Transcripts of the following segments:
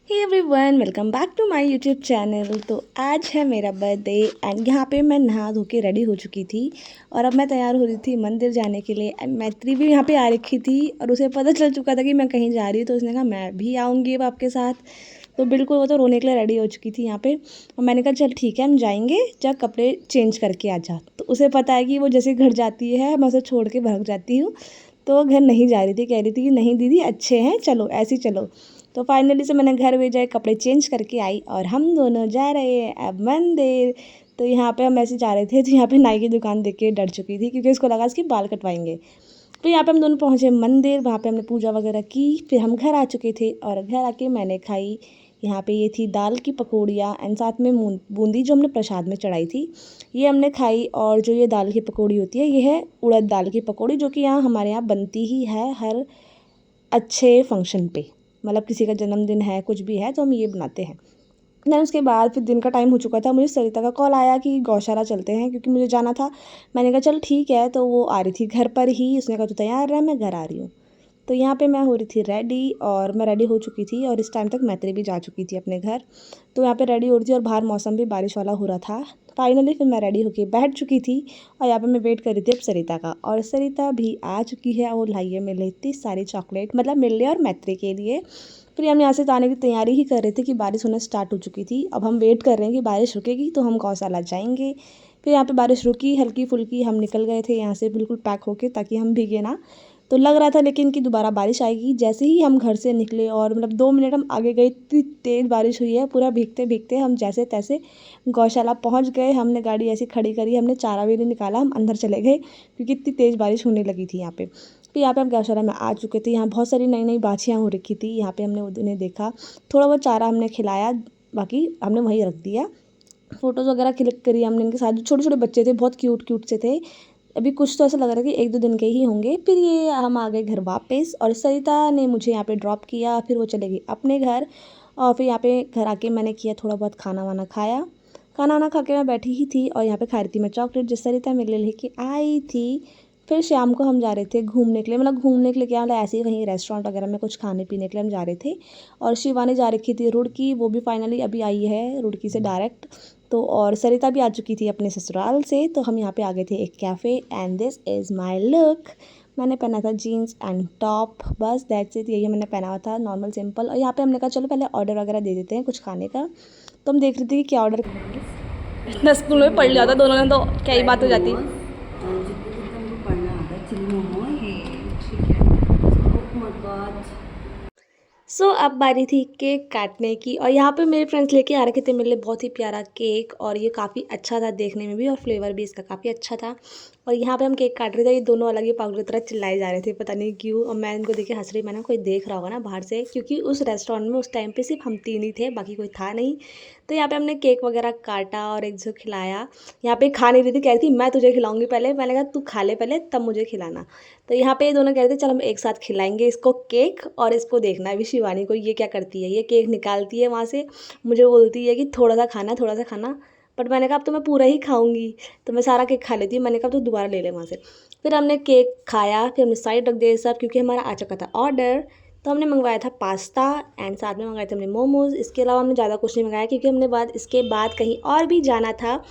Hey everyone, welcome back to my YouTube channel. तो आज है मेरा बर्थडे एंड यहाँ पे मैं नहा धो के रेडी हो चुकी थी और अब मैं तैयार हो रही थी मंदिर जाने के लिए। एंड मैत्री भी यहाँ पे आ रखी थी और उसे पता चल चुका था कि मैं कहीं जा रही हूँ, तो उसने कहा मैं भी आऊँगी अब आपके साथ। तो बिल्कुल वो तो रोने के लिए रेडी हो चुकी थी यहाँ पे। और मैंने कहा चल ठीक है, हम जाएंगे, जा कपड़े चेंज करके आ जा। तो उसे पता है कि वो जैसे घर जाती है मैं उसे छोड़ के भाग जाती हूँ। तो वो घर नहीं जा रही थी, कह रही थी कि नहीं दीदी अच्छे हैं, चलो ऐसे ही चलो। तो फाइनली से मैंने घर भेजा, कपड़े चेंज करके आई और हम दोनों जा रहे हैं अब मंदिर। तो यहाँ पे हम ऐसे जा रहे थे, तो यहाँ पे नाई की दुकान देख के डर चुकी थी क्योंकि उसको लगा इसके बाल कटवाएंगे। तो यहाँ पे हम दोनों पहुँचे मंदिर, वहाँ पे हमने पूजा वगैरह की, फिर हम घर आ चुके थे और घर आके मैंने खाई। यहाँ पे ये थी दाल की पकौड़ियाँ एंड साथ में बूंदी जो हमने प्रसाद में चढ़ाई थी, ये हमने खाई। और जो ये दाल की पकौड़ी होती है, ये है उड़द दाल की पकौड़ी, जो कि यहाँ हमारे यहाँ बनती ही है हर अच्छे फंक्शन पे। मतलब किसी का जन्मदिन है, कुछ भी है, तो हम ये बनाते हैं। देन उसके बाद फिर दिन का टाइम हो चुका था, मुझे सरिता का कॉल आया कि गौशाला चलते हैं, क्योंकि मुझे जाना था। मैंने कहा चल ठीक है, तो वो आ रही थी घर पर ही, उसने कहा तो तैयार रह, मैं घर आ रही हूँ। तो यहाँ पे मैं हो रही थी रेडी और मैं रेडी हो चुकी थी और इस टाइम तक मैत्री भी जा चुकी थी अपने घर। तो यहाँ पे रेडी हो रही थी और बाहर मौसम भी बारिश वाला हो रहा था। फाइनली फिर मैं रेडी होके बैठ चुकी थी और यहाँ पे मैं वेट कर रही थी अब सरिता का, और सरिता भी आ चुकी है और लाई है मेरे लिए इतनी सारी चॉकलेट, मतलब मेरे लिए और मैत्री के लिए। फिर हम यहाँ से आने की तैयारी ही कर रहे थे कि बारिश होना स्टार्ट हो चुकी थी। अब हम वेट कर रहे हैं कि बारिश रुकेगी तो हम गौशाला जाएंगे। फिर यहाँ पे बारिश रुकी हल्की फुल्की, हम निकल गए थे यहाँ से बिल्कुल पैक होके ताकि हम भीगे ना। तो लग रहा था लेकिन कि दोबारा बारिश आएगी। जैसे ही हम घर से निकले और मतलब 2 मिनट हम आगे गए, इतनी तेज़ बारिश हुई है, पूरा भीगते भीगते हम जैसे तैसे गौशाला पहुंच गए। हमने गाड़ी ऐसी खड़ी करी, हमने चारा भी नहीं निकाला, हम अंदर चले गए क्योंकि इतनी तेज़ बारिश होने लगी थी यहाँ पे। फिर यहाँ पे हम गौशाला में आ चुके थे। यहाँ बहुत सारी नई नई बाछियाँ हो रखी थी। यहाँ पे हमने उन्हें देखा, थोड़ा बहुत चारा हमने खिलाया, बाकी हमने वहीं रख दिया। फ़ोटोज़ वगैरह क्लिक करी हमने इनके साथ। जो छोटे छोटे बच्चे थे बहुत क्यूट क्यूट से थे। अभी कुछ तो ऐसा लग रहा है कि 1-2 दिन के ही होंगे। फिर ये हम आ गए घर वापस और सरिता ने मुझे यहाँ पे ड्रॉप किया, फिर वो चले गई अपने घर। और फिर यहाँ पे घर आके मैंने किया थोड़ा बहुत खाना वाना खाया। खाना वाना खा के मैं बैठी ही थी और यहाँ पे खा रही थी मैं चॉकलेट जो सरिता मेरे लिए लेके आई थी। फिर शाम को हम जा रहे थे घूमने के लिए, मतलब घूमने के लिए क्या, मतलब ऐसे ही कहीं रेस्टोरेंट वगैरह में कुछ खाने पीने के लिए हम जा रहे थे। और शिवानी जा रखी थी रुड़की, वो भी फाइनली अभी आई है रुड़की से डायरेक्ट। तो और सरिता भी आ चुकी थी अपने ससुराल से। तो हम यहाँ पे आ गए थे एक cafe and this is my look. मैंने पहना था जीन्स एंड टॉप, बस दैट्स इट, यही मैंने पहना हुआ था, नॉर्मल सिंपल। और यहाँ पे हमने कहा चलो पहले ऑर्डर वगैरह दे देते हैं कुछ खाने का। तो हम देख रहे थे कि क्या ऑर्डर करेंगे। इतना स्कूल में पढ़ लिया था दोनों ने, तो क्या ही बात हो जाती। जितने जितने हमको पढ़ना आता है, चिली मोमो ये ठीक है। Oh my God. अब बारी थी केक काटने की और यहाँ पे मेरे फ्रेंड्स लेके आ रखे थे मेरे लिए बहुत ही प्यारा केक, और ये काफ़ी अच्छा था देखने में भी और फ्लेवर भी इसका काफ़ी अच्छा था। और यहाँ पे हम केक काट रहे थे, ये दोनों अलग ही पागल की तरह चिल्लाए जा रहे थे, पता नहीं क्यों। और मैं इनको देखे हंस रही, मैंने कोई देख रहा होगा ना बाहर से, क्योंकि उस रेस्टोरेंट में उस टाइम पे सिर्फ हम 3 ही थे, बाकी कोई था नहीं। तो यहाँ पे हमने केक वगैरह काटा और एक जो खिलाया। यहाँ पे खा नहीं रही थी, कह रही थी मैं तुझे खिलाऊंगी पहले, मैंने कहा तू खा ले पहले तब मुझे खिलाना। तो यहाँ पे ये दोनों कह रहे थे चल हम एक साथ खिलाएंगे इसको केक, और इसको देखना है भी शिवानी को ये क्या करती है, ये केक निकालती है वहाँ से, मुझे बोलती है कि थोड़ा सा खाना थोड़ा सा खाना। बट मैंने कहा अब तो मैं पूरा ही खाऊंगी, तो मैं सारा केक खा लेती हूँ। मैंने कहा तो दोबारा ले ले वहाँ से। फिर हमने केक खाया, फिर हमने साइड रख दिया सब, क्योंकि हमारा आ चुका था ऑर्डर। तो हमने मंगवाया था पास्ता एंड साथ में मंगाए थे हमने मोमोज़। इसके अलावा हमने ज़्यादा कुछ नहीं मंगाया क्योंकि हमने इसके बाद कहीं और भी जाना था।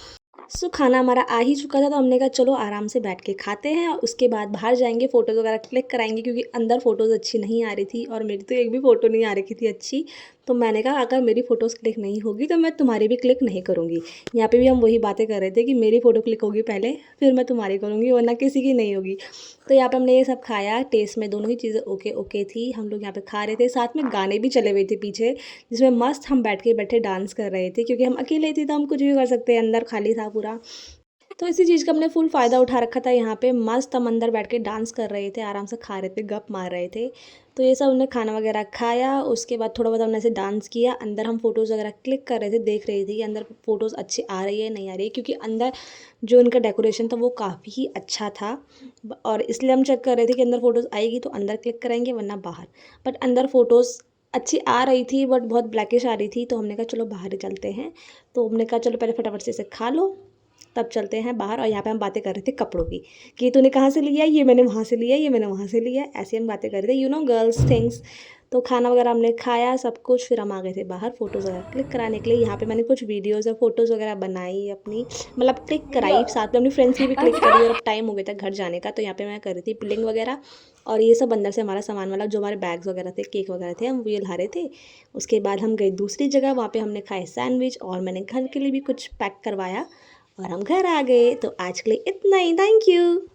खाना हमारा आ ही चुका था, तो हमने कहा चलो आराम से बैठ के खाते हैं और उसके बाद बाहर जाएंगे, फ़ोटोज़ वगैरह क्लिक कराएंगे, क्योंकि अंदर फ़ोटोज़ अच्छी नहीं आ रही थी और मेरी तो एक भी फ़ोटो नहीं आ रही थी अच्छी। तो मैंने कहा अगर मेरी फ़ोटोज़ क्लिक नहीं होगी तो मैं तुम्हारी भी क्लिक नहीं करूँगी। यहाँ पे भी हम वही बातें कर रहे थे कि मेरी फ़ोटो क्लिक होगी पहले, फिर मैं तुम्हारी करूँगी, वरना किसी की नहीं होगी। तो यहाँ पे हमने ये सब खाया, टेस्ट में दोनों ही चीज़ें ओके ओके थी। हम लोग यहाँ पे खा रहे थे, साथ में गाने भी चले हुए थे पीछे, जिसमें मस्त हम बैठे डांस कर रहे थे, क्योंकि हम अकेले थे तो हम कुछ भी कर सकते हैं, अंदर खाली था पूरा। तो इसी चीज़ का हमने फुल फ़ायदा उठा रखा था। यहाँ पे मस्त हम अंदर बैठ के डांस कर रहे थे, आराम से खा रहे थे, गप मार रहे थे। तो ये सब हमने खाना वगैरह खाया, उसके बाद थोड़ा बहुत हमने ऐसे डांस किया। अंदर हम फ़ोटोज़ वगैरह क्लिक कर रहे थे, देख रहे थे कि अंदर फ़ोटोज़ अच्छी आ रही है नहीं आ रही है, क्योंकि अंदर जो इनका डेकोरेशन था वो काफ़ी ही अच्छा था। और इसलिए हम चेक कर रहे थे कि अंदर फ़ोटोज़ आएगी तो अंदर क्लिक करेंगे, वरना बाहर। बट अंदर फ़ोटोज़ अच्छी आ रही थी बट बहुत ब्लैकिश आ रही थी, तो हमने कहा चलो बाहर ही चलते हैं। तो हमने कहा चलो पहले फटाफट से इसे खा लो, तब चलते हैं बाहर। और यहाँ पे हम बातें कर रहे थे कपड़ों की, कि तूने कहाँ से लिया, ये मैंने वहाँ से लिया, ये मैंने वहाँ से लिया, ऐसे हम बातें कर रहे थे, गर्ल्स थिंग्स। तो खाना वगैरह हमने खाया सब कुछ, फिर हम आ गए थे बाहर फ़ोटोज़ वगैरह क्लिक कराने के लिए। यहाँ पे मैंने कुछ वीडियोज़ और फ़ोटोज़ वगैरह बनाई अपनी, मतलब क्लिक कराई, साथ में अपनी फ्रेंड्स की भी क्लिक करी। और अब टाइम हो गया था घर जाने का, तो यहाँ पे मैं कर रही थी बिलिंग वगैरह। और ये सब अंदर से हमारा सामान वाला जो हमारे बैग्स वगैरह थे, केक वगैरह थे, हम वो ये ला रहे थे। उसके बाद हम गए दूसरी जगह, वहाँ पे हमने खाए सैंडविच और मैंने घर के लिए भी कुछ पैक करवाया और हम घर आ गए। तो आज के लिए इतना ही, थैंक यू।